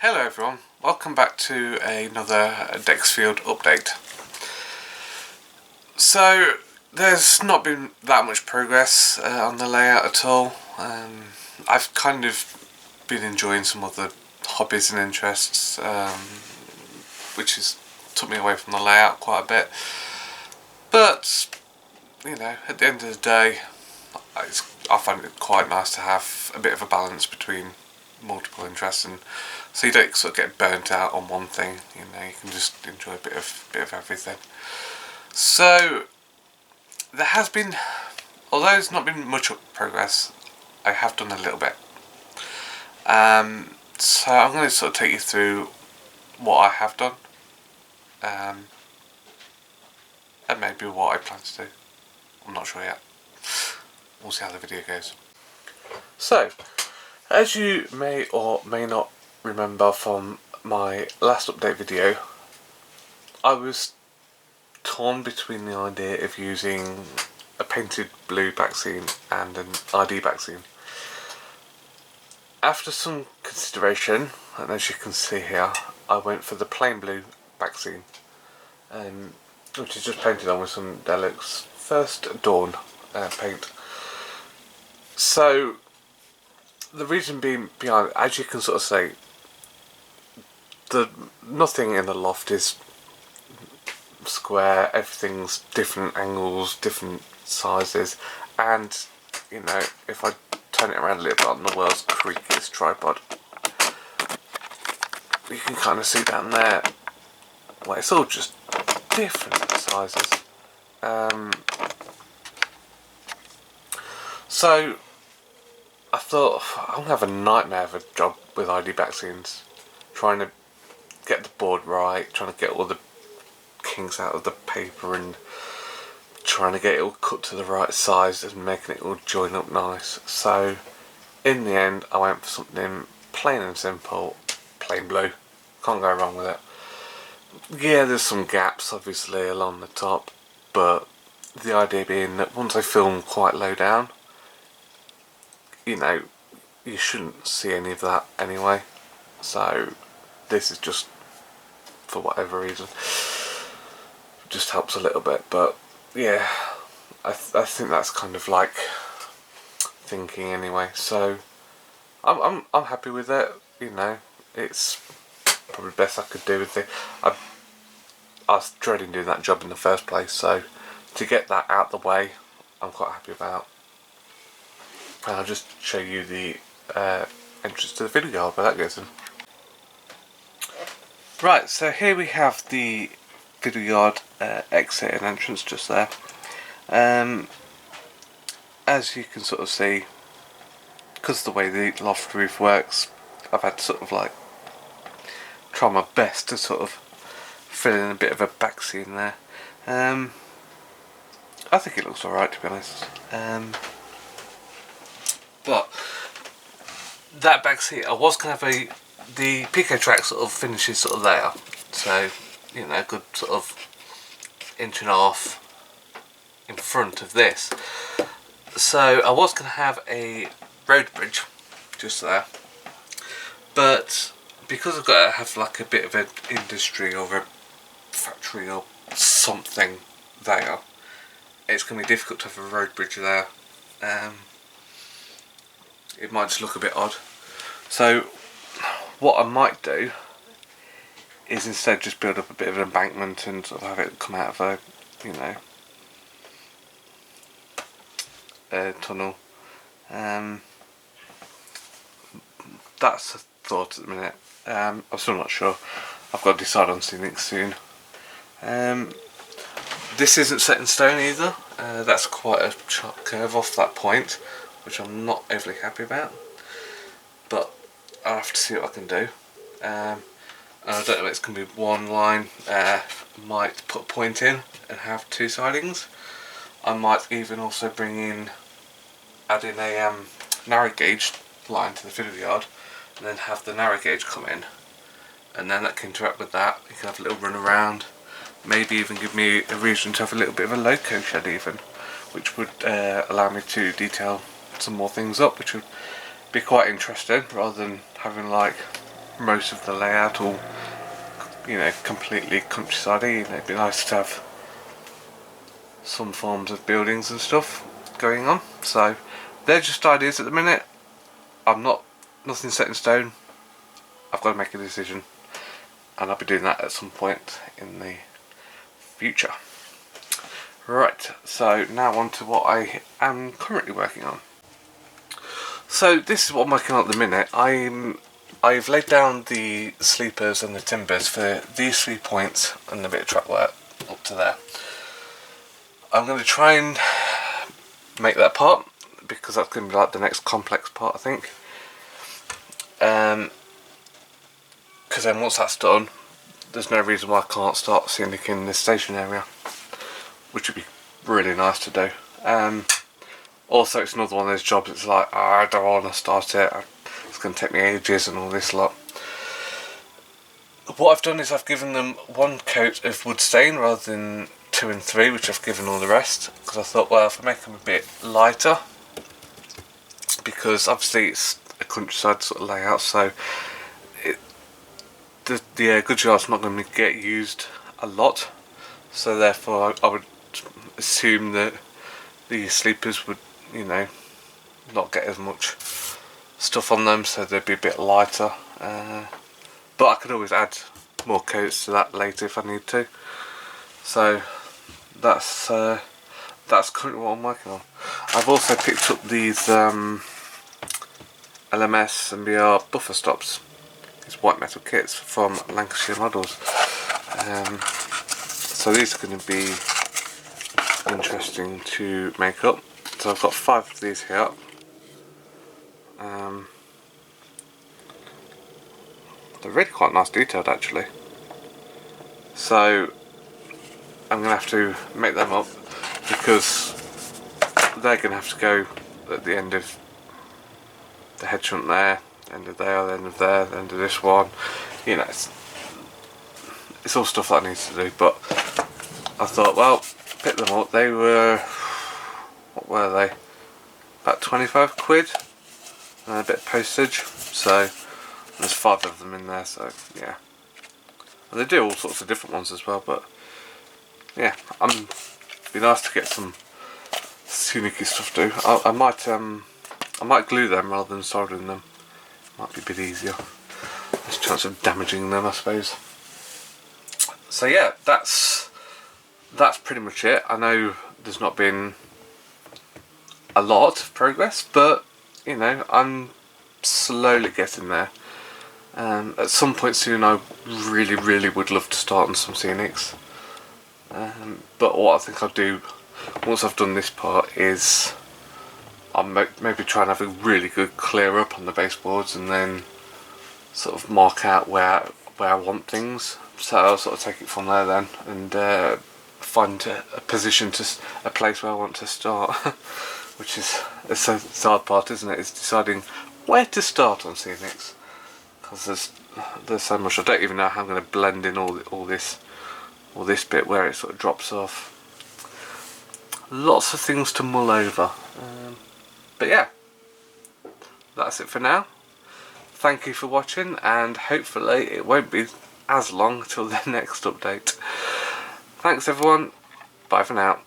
Hello everyone, welcome back to another Dexfield update. So there's not been that much progress on the layout at all. I've kind of been enjoying some other hobbies and interests, which has took me away from the layout quite a bit. But, you know, at the end of the day, I find it quite nice to have a bit of a balance between multiple interests, and so you don't sort of get burnt out on one thing. You know, you can just enjoy a bit of everything. So there has been, although there's not been much progress, I have done a little bit. So I'm going to sort of take you through what I have done, and maybe what I plan to do. I'm not sure yet. We'll see how the video goes. So, as you may or may not remember from my last update video, I was torn between the idea of using a painted blue backscene and an ID backscene. After some consideration, and as you can see here, I went for the plain blue backscene, which is just painted on with some Deluxe First Dawn paint. So the reason being behind it, as you can sort of see, nothing in the loft is square, everything's different angles, different sizes, and you know, if I turn it around a little bit on the world's creakiest tripod, you can kind of see down there, well, it's all just different sizes. So I thought, I'm going to have a nightmare of a job with ID backscenes, trying to get the board right, trying to get all the kinks out of the paper and trying to get it all cut to the right size and making it all join up nice. So in the end I went for something plain and simple, plain blue, can't go wrong with it. Yeah, there's some gaps obviously along the top, but the idea being that once I film quite low down, you know, you shouldn't see any of that anyway, so this is just, for whatever reason, just helps a little bit. But yeah, I think that's kind of like thinking anyway, so I'm happy with it. You know, it's probably the best I could do with it. I was dreading doing that job in the first place, so to get that out the way, I'm quite happy about. And I'll just show you the entrance to the video yard where that goes in. Right, so here we have the video yard exit and entrance just there. As you can sort of see, because of the way the loft roof works, I've had to sort of like try my best to sort of fill in a bit of a back scene there. I think it looks alright, to be honest. But that back seat, I was going to have the Pico track sort of finishes sort of there, so you know, a good sort of inch and a half in front of this. So I was going to have a road bridge just there, but because I've got to have like a bit of an industry or a factory or something there, it's going to be difficult to have a road bridge there. It might just look a bit odd. So what I might do is instead just build up a bit of an embankment and sort of have it come out of a, you know, a tunnel. That's a thought at the minute. I'm still not sure. I've got to decide on something soon. This isn't set in stone either. That's quite a sharp curve off that point, which I'm not overly happy about, but I'll have to see what I can do. And I don't know if it's going to be one line. Might put a point in and have two sidings. I might even also add in a narrow gauge line to the video yard, and then have the narrow gauge come in, and then that can interact with that. You can have a little run around, maybe even give me a reason to have a little bit of a loco shed even, which would allow me to detail some more things up, which would be quite interesting, rather than having like most of the layout all, you know, completely countryside-y. You know, it'd be nice to have some forms of buildings and stuff going on. So they're just ideas at the minute. Nothing set in stone. I've got to make a decision, and I'll be doing that at some point in the future. Right, so now on to what I am currently working on. So this is what I'm working on at the minute. I've laid down the sleepers and the timbers for these 3 points and a bit of track work up to there. I'm going to try and make that part, because that's going to be like the next complex part, I think. Because then once that's done, there's no reason why I can't start scenic in this station area, which would be really nice to do. Also, it's another one of those jobs, it's like, I don't want to start it, it's going to take me ages and all this lot. What I've done is I've given them 1 coat of wood stain rather than 2 and 3, which I've given all the rest, because I thought, well, if I make them a bit lighter, because obviously it's a countryside sort of layout, so the goods yard's not going to get used a lot, so therefore I would assume that the sleepers would, you know, not get as much stuff on them, so they'd be a bit lighter. But I could always add more coats to that later if I need to. So that's currently what I'm working on. I've also picked up these LMS and BR buffer stops. These white metal kits from Lancashire Models. So these are going to be interesting to make up. So I've got 5 of these here. They're really quite nice detailed actually. So I'm going to have to make them up, because they're going to have to go at the end of the head shunt there, end of there, the end of there, the end of this one. You know, it's all stuff that needs to do, but I thought, well, pick them up. They were, what were they? About 25 quid and a bit of postage. So there's 5 of them in there, so yeah. And they do all sorts of different ones as well, but yeah, it'd be nice to get some scenic stuff to do. I might glue them rather than soldering them. Might be a bit easier. There's a chance of damaging them, I suppose. So yeah, that's pretty much it. I know there's not been a lot of progress, but you know, I'm slowly getting there. At some point soon I really would love to start on some scenics. But what I think I'll do once I've done this part is I'll maybe try and have a really good clear up on the baseboards, and then sort of mark out where I want things. So I'll sort of take it from there then, and find a position, a place where I want to start. Which is the hard part, isn't it? Is deciding where to start on scenics, because there's so much. I don't even know how I'm going to blend in all this bit where it sort of drops off. Lots of things to mull over. But yeah, that's it for now. Thank you for watching, and hopefully it won't be as long till the next update. Thanks everyone, bye for now.